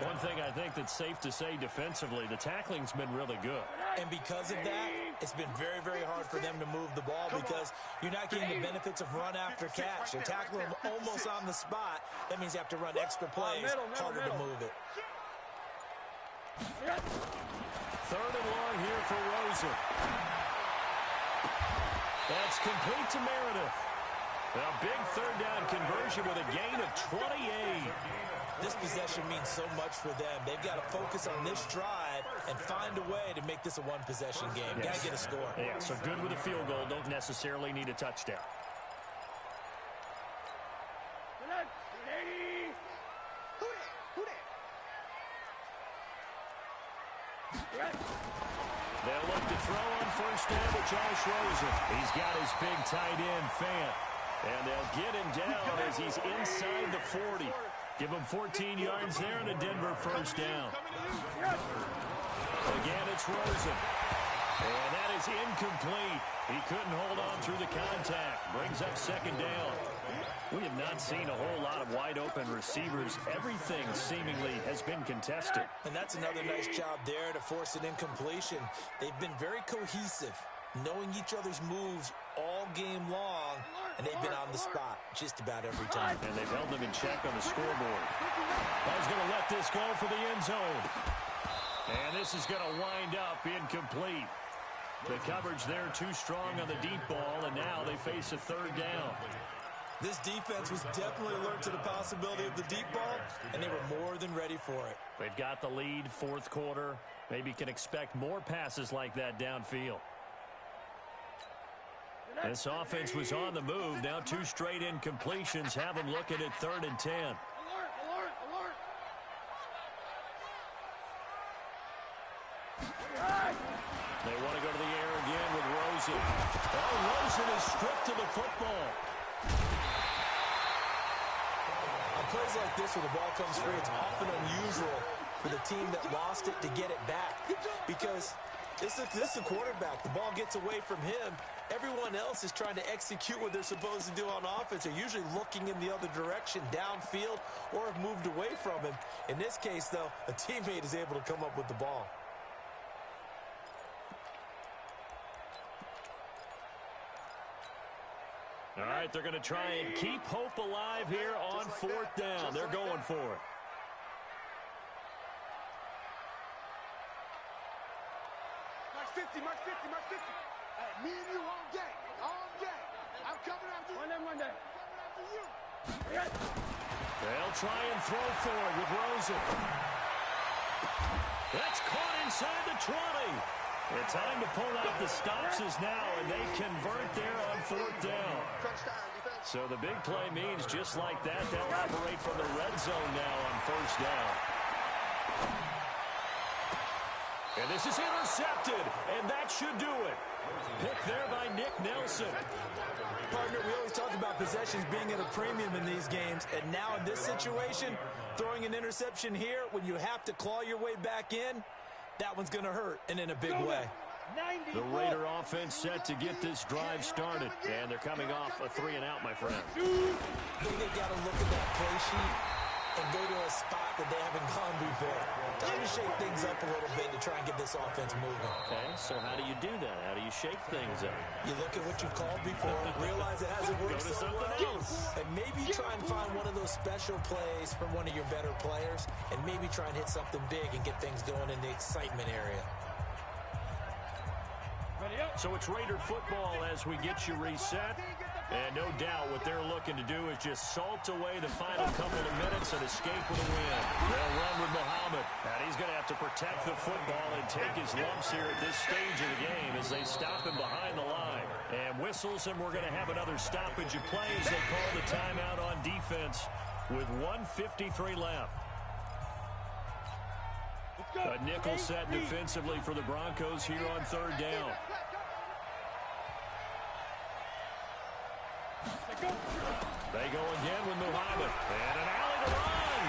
One thing I think that's safe to say defensively, the tackling's been really good. And because of that, it's been very, very hard for them to move the ball because you're not getting the benefits of run after catch. They're tackling them almost on the spot. That means you have to run extra plays, harder to move it. Third and long here for Rosen. That's complete to Meredith. A big third down conversion with a gain of 28. This possession means so much for them. They've got to focus on this drive and find a way to make this a one-possession game. Yes. Got to get a score. Yeah, so good with a field goal. Don't necessarily need a touchdown. They'll look to throw on first down to Josh Rosen. He's got his big tight end, Fant. And they'll get him down as he's inside the 40. Give him 14 yards there and a Denver first down. Again, it's Rosen. And that is incomplete. He couldn't hold on through the contact. Brings up second down. We have not seen a whole lot of wide-open receivers. Everything seemingly has been contested. And that's another nice job there to force an incompletion. They've been very cohesive, knowing each other's moves all game long, and they've been on the spot just about every time. And they've held them in check on the scoreboard. I was going to let this go for the end zone. And this is going to wind up incomplete. The coverage there too strong on the deep ball, and now they face a third down. This defense was definitely alert to the possibility of the deep ball, and they were more than ready for it. They've got the lead, fourth quarter. Maybe can expect more passes like that downfield. This offense was on the move. Now 2 straight incompletions have them looking at third and 10. They want to go to the air again with Rosen. Oh, Rosen is stripped to the football. On plays like this where the ball comes free, it's often unusual for the team that lost it to get it back because this is the quarterback. The ball gets away from him. Everyone else is trying to execute what they're supposed to do on offense. They're usually looking in the other direction, downfield, or have moved away from him. In this case, though, a teammate is able to come up with the ball. All right, they're going to try and keep hope alive here on fourth down. They're going for it. Mark 50, Mark 50, Mark 50. Hey, me and you all day. All day. I'm coming after you. One day. I'm coming after you. They'll try and throw for it with Rosen. That's caught inside the 20. The time to pull out the stops is now, and they convert there on 4th down. So the big play means just like that, they'll operate from the red zone now on 1st down. And this is intercepted, and that should do it. Pick there by Nick Nelson. Partner, we always talk about possessions being at a premium in these games, and now in this situation, throwing an interception here when you have to claw your way back in, that one's going to hurt, and in a big way. The Raider offense set to get this drive started, and they're coming off a 3-and-out, my friend. I think they got to look at that play sheet and go to a spot that they haven't gone before. Time to shake things up a little bit to try and get this offense moving. Okay, so how do you do that? How do you shake things up? You look at what you called before, realize it hasn't worked so well, and maybe try and find one of those special plays from one of your better players, and maybe try and hit something big and get things going in the excitement area. So it's Raider football as we get you reset. And no doubt what they're looking to do is just salt away the final couple of minutes and escape with a win. They'll run with Muhammad. And he's going to have to protect the football and take his lumps here at this stage of the game as they stop him behind the line. And whistles, and we're going to have another stoppage of play as they call the timeout on defense with 1:53 left. A nickel set defensively for the Broncos here on 3rd down. They go again with Muhammad. And an alley to run.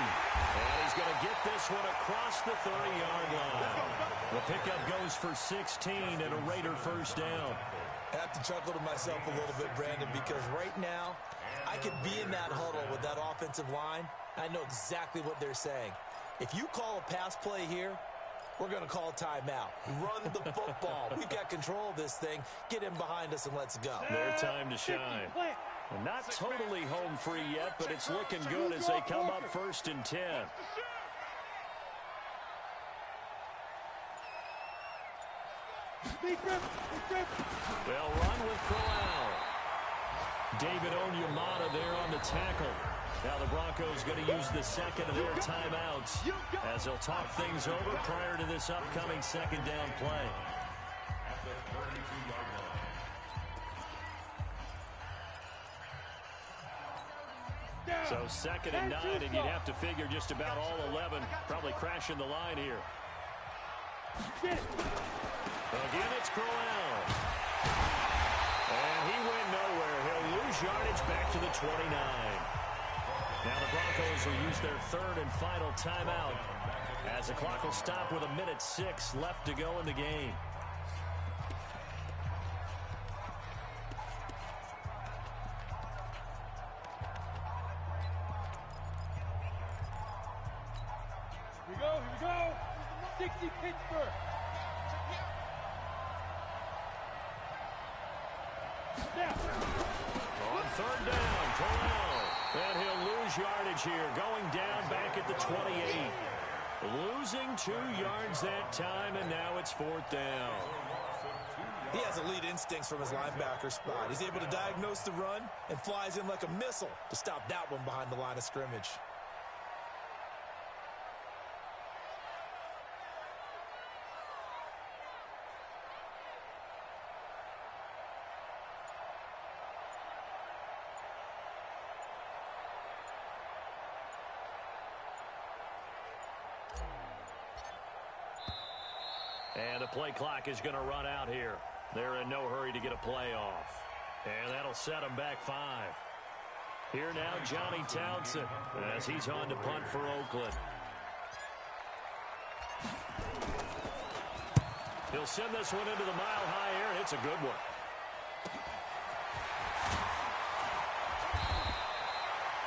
And he's going to get this one across the 30-yard line. The pickup goes for 16 and a Raider 1st down. I have to chuckle to myself a little bit, Brandon, because right now I could be in that huddle with that offensive line. I know exactly what they're saying. If you call a pass play here, we're going to call timeout. Run the football. We've got control of this thing. Get in behind us and let's go. Their time to shine. Well, not totally home free yet, but it's looking good as they come up 1st and 10. They'll run with Corral. David Onyemata there on the tackle. Now the Broncos going to use the second of their timeouts as they'll talk things over prior to this upcoming 2nd down play. So 2nd and 9, and you'd have to figure just about all 11 probably crashing the line here. Again, it's Corral. And he went nowhere. He'll lose yardage back to the 29. Now the Broncos will use their 3rd and final timeout as the clock will stop with 1:06 left to go in the game. Here we go. 60 Pittsburgh. On 3rd down, Corral. And he'll lose yardage here, going down back at the 28. Losing 2 yards that time, and now it's 4th down. He has elite instincts from his linebacker spot. He's able to diagnose the run and flies in like a missile to stop that one behind the line of scrimmage. And the play clock is going to run out here. They're in no hurry to get a play off. And that'll set them back 5. Here now, Johnny Townsend, as he's on to punt for Oakland. He'll send this one into the mile-high air, and it's a good one.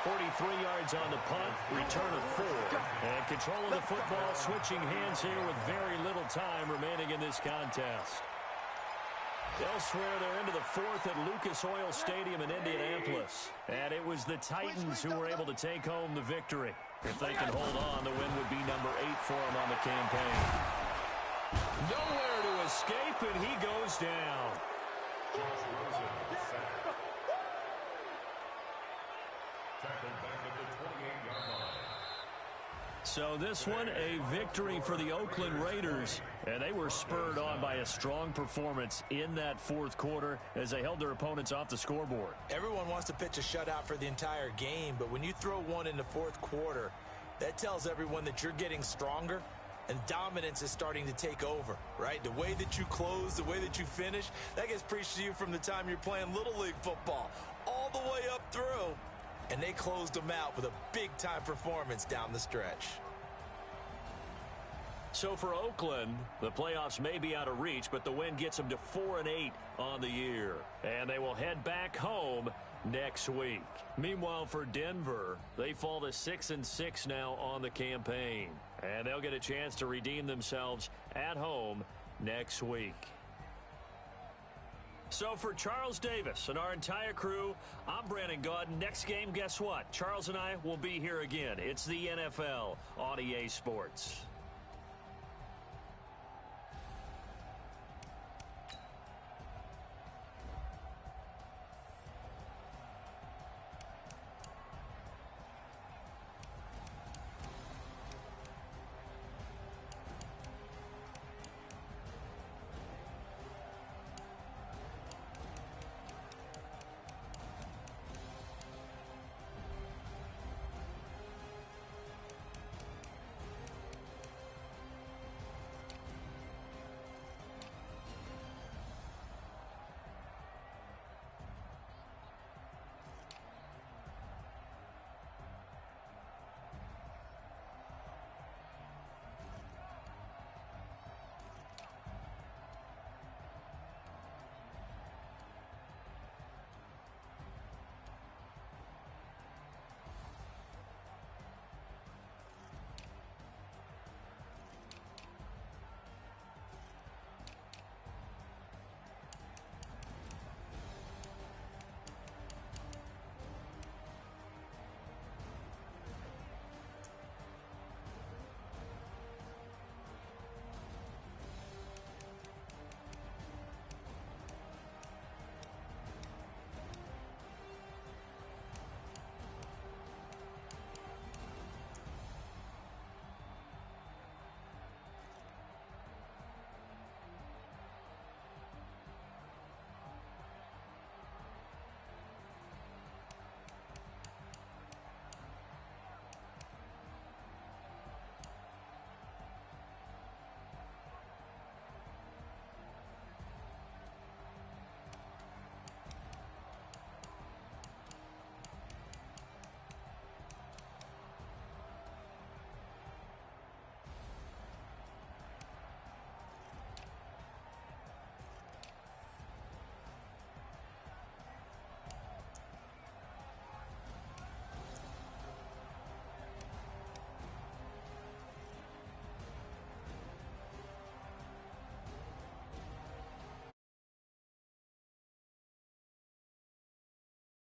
.43 yards on the punt, return of 4. And control of the football, switching hands here with very little time remaining in this contest. Elsewhere, they're into the 4th at Lucas Oil Stadium in Indianapolis. And it was the Titans who were able to take home the victory. If they can hold on, the win would be number 8 for them on the campaign. Nowhere to escape, and he goes down. So this one, a victory for the Oakland Raiders. And they were spurred on by a strong performance in that fourth quarter as they held their opponents off the scoreboard. Everyone wants to pitch a shutout for the entire game, but when you throw one in the fourth quarter, that tells everyone that you're getting stronger and dominance is starting to take over, right? The way that you close, the way that you finish, that gets preached to you from the time you're playing Little League football all the way up through. And they closed them out with a big-time performance down the stretch. So for Oakland, the playoffs may be out of reach, but the win gets them to 4-8 on the year. And they will head back home next week. Meanwhile, for Denver, they fall to 6-6 now on the campaign. And they'll get a chance to redeem themselves at home next week. So for Charles Davis and our entire crew, I'm Brandon Gaudin. Next game, guess what? Charles and I will be here again. It's the NFL on EA Sports.